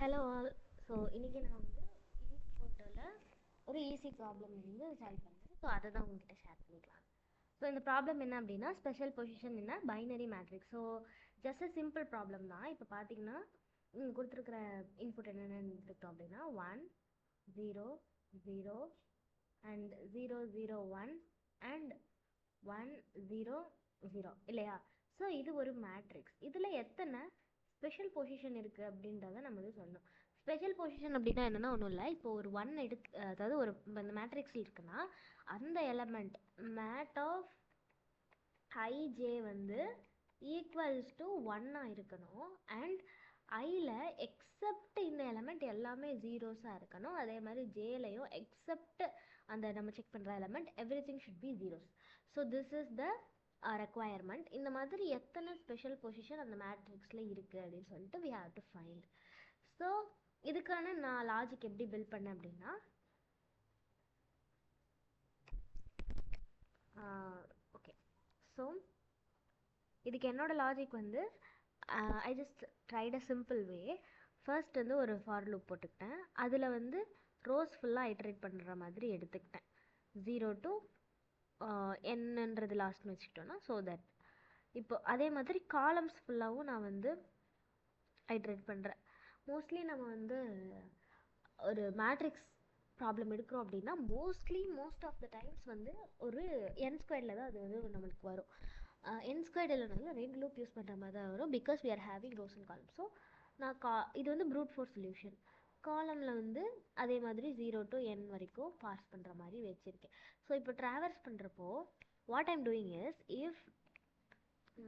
Hello all. So இன்றைக்கி நான் வந்து ஈஸி போர்ட்டலில் ஒரு ஈஸி ப்ராப்ளம் வந்து சால்வ் பண்ணுறேன். ஸோ அதை தான் உங்ககிட்ட ஷேர் பண்ணிக்கலாம். ஸோ இந்த ப்ராப்ளம் என்ன அப்படின்னா ஸ்பெஷல் பொசிஷன் என்ன binary matrix. So just simple problem தான். இப்போ பார்த்தீங்கன்னா கொடுத்துருக்குற இன்புட் என்னென்னு எடுத்துக்கிட்டோம் அப்படின்னா 1 0 0 அண்ட் 0 0 1 அண்ட் 1 0 0 இல்லையா? ஸோ இது ஒரு மேட்ரிக்ஸ். இதில் எத்தனை ஸ்பெஷல் பொசிஷன் இருக்குது அப்படின்றத நம்ம வந்து சொல்லணும். ஸ்பெஷல் பொசிஷன் அப்படின்னா என்னென்னா ஒன்றும் இல்லை. இப்போ ஒரு ஒன் அதாவது ஒரு இந்த மேட்ரிக்ஸ் இருக்குன்னா அந்த எலமெண்ட் மேட் ஆஃப் ஐஜே வந்து ஈக்குவல்ஸ் டு ஒன்னாக இருக்கணும். அண்ட் ஐயில் எக்ஸப்ட் இந்த எலமெண்ட் எல்லாமே ஜீரோஸாக இருக்கணும். அதே மாதிரி ஜேலையும் எக்ஸப்ட் அந்த நம்ம செக் பண்ணுற element every thing should be zeros. So this is the requirement. இந்த மாதிரி எத்தனை ஸ்பெஷல் பொசிஷன் அந்த மேட்ரிக்ஸில் இருக்குது அப்படின்னு சொல்லிட்டு we have to find. So இதுக்கான நான் லாஜிக் எப்படி பில்ட் பண்ணேன் அப்படின்னா ஓகே. ஸோ இதுக்கு என்னோட லாஜிக் வந்து I just tried a simple way. First வந்து ஒரு ஃபார் லூப் போட்டுக்கிட்டேன். அதில் வந்து ரோஸ் ஃபுல்லாக ஐட்ரேட் பண்ணுற மாதிரி எடுத்துக்கிட்டேன். 0 to என்னன்றது லாஸ்ட்னு வச்சுக்கிட்டோன்னா ஸோ தட் இப்போ அதே மாதிரி காலம்ஸ் ஃபுல்லாகவும் நான் வந்து ஐட்ரேட் பண்ணுறேன். மோஸ்ட்லி நம்ம வந்து ஒரு மேட்ரிக்ஸ் ப்ராப்ளம் எடுக்கிறோம் அப்படின்னா மோஸ்ட் ஆஃப் த டைம்ஸ் வந்து ஒரு என் ஸ்கொயரில் தான் அது வந்து நம்மளுக்கு வரும். என் ஸ்கொயர்டு இல்லைனாலும் ரெண்டு லூப் யூஸ் பண்ணுற மாதிரி தான் வரும். Because we are having rows and column. So நான் இது வந்து ப்ரூட் ஃபோர்ஸ் சொல்யூஷன். காலமில் வந்து அதே மாதிரி 0 to n வரைக்கும் பாஸ் பண்ணுற மாதிரி வச்சுருக்கேன். ஸோ இப்போ ட்ராவல்ஸ் பண்ணுறப்போ what I'm doing is if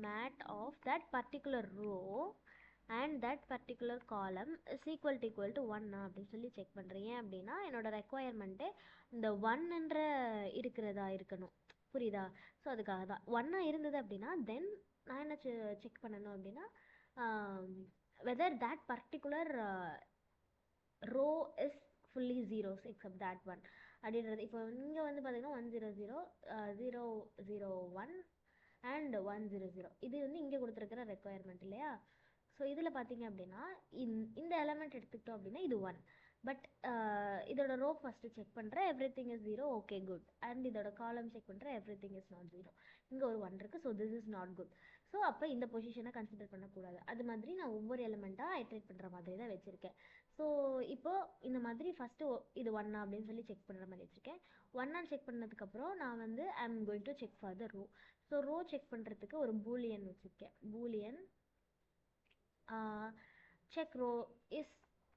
mat of that particular row and that particular column is equal to 1 அப்படின்னு சொல்லி செக் பண்ணுறேன். ஏன் அப்படின்னா என்னோட ரெக்குவயர்மெண்ட்டே இந்த 1என்ற இருக்கிறதா இருக்கணும். புரியுதா? ஸோ அதுக்காக தான் 1 இருந்தது அப்படின்னா தென் நான் என்ன செக் பண்ணணும் அப்படின்னா weather that particular row is fully zeros except that one அப்படின்றது. இப்போ இங்கே வந்து பார்த்தீங்கன்னா 1 0 0 0 0 1 அண்ட் 1 0 0 இது வந்து இங்கே கொடுத்துருக்கிற ரெக்குவயர்மெண்ட் இல்லையா? ஸோ இதில் பார்த்தீங்க அப்படின்னா இந்த எலமெண்ட் எடுத்துக்கிட்டோம் அப்படின்னா இது 1. பட் இதோட ரோ ஃபஸ்ட்டு செக் பண்ணுறேன், every thing is 0, okay good. And இதோட காலம் செக் பண்ணுறேன், எவ்ரி திங் இஸ் நாட் 0. இங்கே ஒரு 1 இருக்குது. So this is not good. So அப்போ இந்த பொசிஷனை கன்சிடர் பண்ணக்கூடாது. அது மாதிரி நான் ஒவ்வொரு எலமெண்ட்டாக ஐட்ரேட் பண்ணுற மாதிரி தான் வச்சுருக்கேன். ஸோ இப்போது இந்த மாதிரி ஃபஸ்ட்டு இது 1 அப்படின்னு சொல்லி செக் பண்ணுற மாதிரி வச்சுருக்கேன். 1 செக் பண்ணதுக்கப்புறம் நான் வந்து I am going to check for the row. So row check பண்ணுறதுக்கு ஒரு பூலியன் வச்சுருக்கேன். Boolean check row is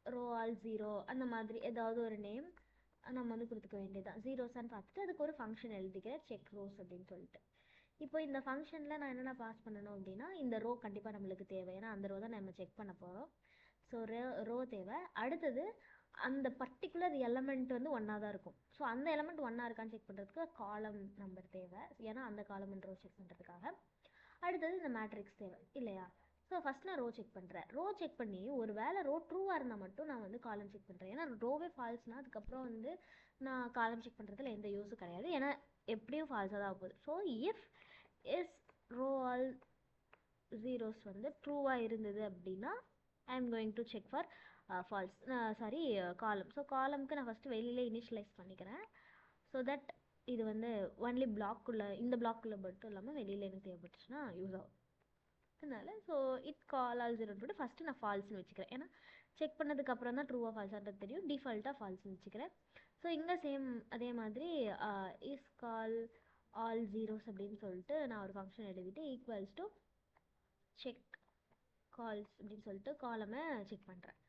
row all 0 அந்த மாதிரி ஏதாவது ஒரு நேம் நம்ம வந்து கொடுத்துக்க வேண்டியதான். ஜீரோஸான்னு பார்த்துட்டு அதுக்கு ஒரு ஃபங்க்ஷன் எழுதிக்கிறேன், செக் ரோஸ் அப்படின்னு சொல்லிட்டு. இப்போ இந்த ஃபங்க்ஷனில் நான் என்னென்ன பாஸ் பண்ணணும் அப்படின்னா இந்த ரோ கண்டிப்பாக நம்மளுக்கு தேவை. ஏன்னா அந்த ரோ தான் நம்ம செக் பண்ண போகிறோம். ஸோ ரோ தேவை. அடுத்தது அந்த பர்டிகுலர் எலமெண்ட் வந்து ஒன்றா தான் இருக்கும். ஸோ அந்த எலமெண்ட் ஒன்றா இருக்கான்னு செக் பண்ணுறதுக்கு காலம் நம்பர் தேவை. ஏன்னா அந்த காலம் ரோ செக் பண்ணுறதுக்காக. அடுத்தது இந்த மேட்ரிக்ஸ் தேவை இல்லையா? ஸோ ஃபஸ்ட் நான் ரோ செக் பண்ணுறேன். ரோ செக் பண்ணி ஒரு வேளை ரோ ட்ரூவாக இருந்தால் மட்டும் நான் வந்து காலம் செக் பண்ணுறேன். ஏன்னா ரோவே ஃபால்ஸ்னால் அதுக்கப்புறம் வந்து நான் காலம் செக் பண்ணுறதுல எந்த யூஸும் கிடையாது. ஏன்னா எப்படியும் ஃபால்ஸாக தான் போகுது. So if is row all zeros வந்து ட்ரூவாக இருந்தது அப்படின்னா I am going to check for false column. So காலம்க்கு நான் ஃபஸ்ட்டு வெளியிலே இனிஷியலைஸ் பண்ணிக்கிறேன். ஸோ தட் இது வந்து ஒன்லி பிளாக்குள்ளே இந்த பிளாக்குள்ளே மட்டும் இல்லாமல் வெளியில் எனக்கு தேவைப்பட்டுச்சுன்னா யூஸ் ஆகும். அதனால ஸோ இட் கால் ஆல் ஜீரோன்னு போட்டு ஃபஸ்ட்டு நான் ஃபால்ஸ்னு வச்சுக்கிறேன். ஏன்னா செக் பண்ணதுக்கப்புறம் தான் ட்ரூவாக ஃபால்ஸான்றது தெரியும். டிஃபால்ட்டாக ஃபால்ஸ்னு வச்சுக்கிறேன். ஸோ இங்கே சேம் அதே மாதிரி இஸ் கால் ஆல் ஜீரோஸ் அப்படின்னு சொல்லிட்டு நான் ஒரு ஃபங்க்ஷன் எழுதிட்டு ஈக்குவல்ஸ் டு செக் கால்ஸ் அப்படின்னு சொல்லிட்டு காலமை செக் பண்ணுறேன்.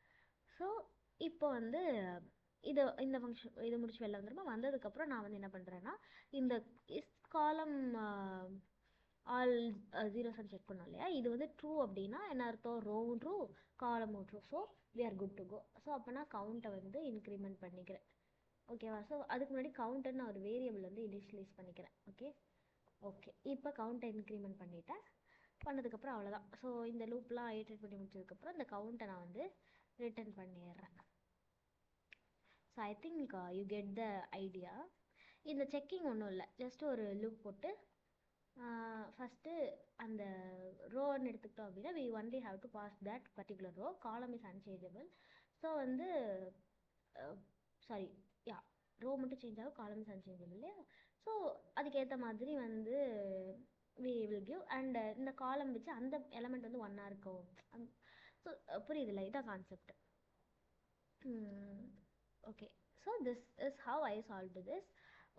ஸோ இப்போ வந்து இந்த ஃபங்க்ஷன் இது முடிச்சு வெளில வந்துருமா? வந்ததுக்கப்புறம் நான் வந்து என்ன பண்ணுறேன்னா இந்த இஸ் காலம் ஆல் ஜீரோஸ் செக் பண்ணோம் இல்லையா? இது வந்து ட்ரூ அப்படின்னா என்ன அர்த்தம்? ரோவும் ட்ரூ, காலமும் true. So we are good to go. So அப்போ நான் கவுண்ட்டை வந்து இன்க்ரிமெண்ட் பண்ணிக்கிறேன். ஓகேவா? ஸோ அதுக்கு முன்னாடி கவுண்ட்டை நான் ஒரு வேரியபிள் வந்து இனிஷியலைஸ் பண்ணிக்கிறேன். ஓகே இப்போ கவுண்ட்டை இன்க்ரிமெண்ட் பண்ணிட்டேன். பண்ணதுக்கப்புறம் அவ்வளோதான். ஸோ இந்த லூப்லாம் ஐட்ரேட் பண்ணி முடிச்சதுக்கப்புறம் இந்த கவுண்ட்டை நான் வந்து ரிட்டர்ன் பண்ணிடுறேன். So I think you get the idea. இந்த செக்கிங் ஒன்றும் இல்லை, ஜஸ்ட் ஒரு லூப் போட்டு ஃபஸ்ட்டு அந்த ரோன்னு எடுத்துக்கிட்டோம் அப்படின்னா we only have to pass that particular row. Column is unchangeable. So வந்து சாரி யா ரோ மட்டும் சேஞ்ச் ஆகும், காலம்ஸ் அன்சேஞ்ச் ஆகும் இல்லையா? ஸோ அதுக்கேற்ற மாதிரி வந்து we will give and இந்த காலம் வச்சு அந்த எலமெண்ட் வந்து ஒன்றா இருக்கும். ஸோ புரியுதுல்ல, இதான் concept. Okay, so this is how I solve this.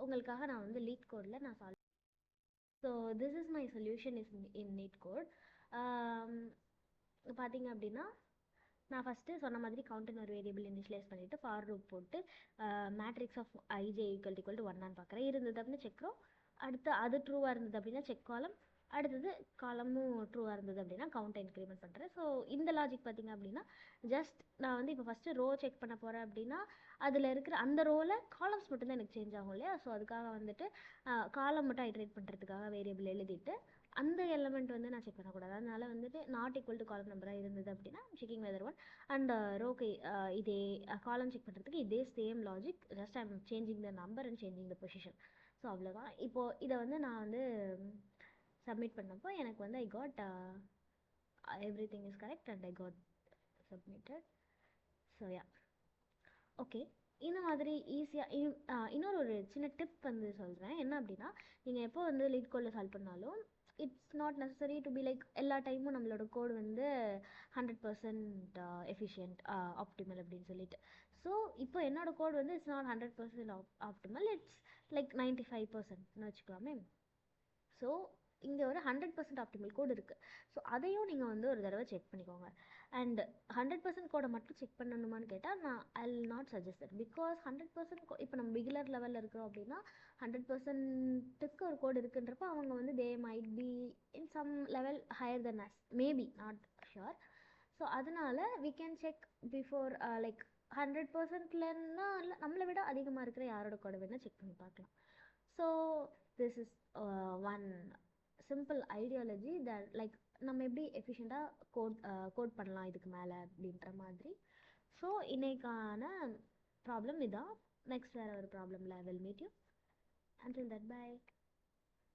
உங்களுக்காக நான் வந்து லீட் கோடில் நான் solve. So this is my solution is in LeetCode. பார்த்தீங்க அப்படின்னா நான் ஃபஸ்ட்டு சொன்ன மாதிரி கவுண்ட்னு ஒரு வேரியபிள் இனிஷியலைஸ் பண்ணிவிட்டு ஃபார் லூப் போட்டு matrix of I J equal to ஒன்னான்னு பார்க்குறேன். இருந்தது அப்படின்னு செக் ரோ, அடுத்து அது ட்ரூவாக இருந்தது அப்படின்னா செக் காலம், அடுத்தது காலமும் ட்ரூவாக இருந்தது அப்படின்னா கவுண்ட்டை இன்க்ரிமெண்ட் பண்ணுறேன். ஸோ இந்த லாஜிக் பார்த்திங்க அப்படின்னா ஜஸ்ட் நான் வந்து இப்போ ஃபஸ்ட்டு ரோ செக் பண்ண போகிறேன் அப்படின்னா அதில் இருக்கிற அந்த ரோவில் காலம்ஸ் மட்டும்தான் எனக்கு சேஞ்ச் ஆகும் இல்லையா? ஸோ அதுக்காக வந்துட்டு காலம் மட்டும் ஐட்ரேட் பண்ணுறதுக்காக வேரியபிள் எழுதிட்டு அந்த எலமெண்ட் வந்து நான் செக் பண்ணக்கூடாது. அதனால வந்துட்டு நாட் ஈக்குவல் டு காலம் நம்பராக இருந்தது அப்படின்னா செக்கிங் வெதர் ஒன் அண்ட் ரோக்கு இதே காலம் செக் பண்ணுறதுக்கு இதே same logic, just I am changing the number and changing the position. So அவ்வளோதான். இப்போது இதை வந்து நான் வந்து சப்மிட் பண்ணப்போ எனக்கு வந்து I got every thing is correct and I got submitted. So yeah okay, இந்த மாதிரி ஈஸியாக இன்னொரு ஒரு சின்ன டிப் வந்து சொல்கிறேன். என்ன அப்படின்னா, நீங்கள் எப்போ வந்து லீட் கோடில் சால்வ் பண்ணாலும் it's not necessary to be like எல்லா டைமும் நம்மளோட கோடு வந்து 100% எஃபிஷியன்ட் ஆப்டிமல் அப்படின்னு சொல்லிட்டு. ஸோ இப்போ என்னோடய கோட் வந்து it's not 100% optimal, it's like 95%ன்னு வச்சுக்கலாமே. ஸோ இங்கே ஒரு 100% ஆப்டிமல் கோடு இருக்குது. ஸோ அதையும் நீங்கள் வந்து ஒரு தடவை செக் பண்ணிக்கோங்க. அண்ட் 100% கோடை மட்டும் செக் பண்ணணுமான்னு கேட்டால் நான் I will not suggest that. Because 100% இப்போ நம்ம பிகிலர் லெவலில் இருக்கிறோம் அப்படின்னா 100%க்கு ஒரு கோடு இருக்குன்றப்போ அவங்க வந்து they might be in some level higher then us, maybe, not sure. So அதனால we can check before like 100%லன்னா நம்மளை விட அதிகமாக இருக்கிற யாரோட கோடை வேணால் செக் பண்ணி பார்க்கலாம். So this is one simple ideology that like நம்ம எப்படி எஃபிஷியண்ட்டாக கோட் பண்ணலாம் இதுக்கு மேலே அப்படின்ற மாதிரி. ஸோ இன்னைக்கான ப்ராப்ளம் இதான். நெக்ஸ்ட் வேறு ஒரு ப்ராப்ளமில் I will meet you. Until that, by.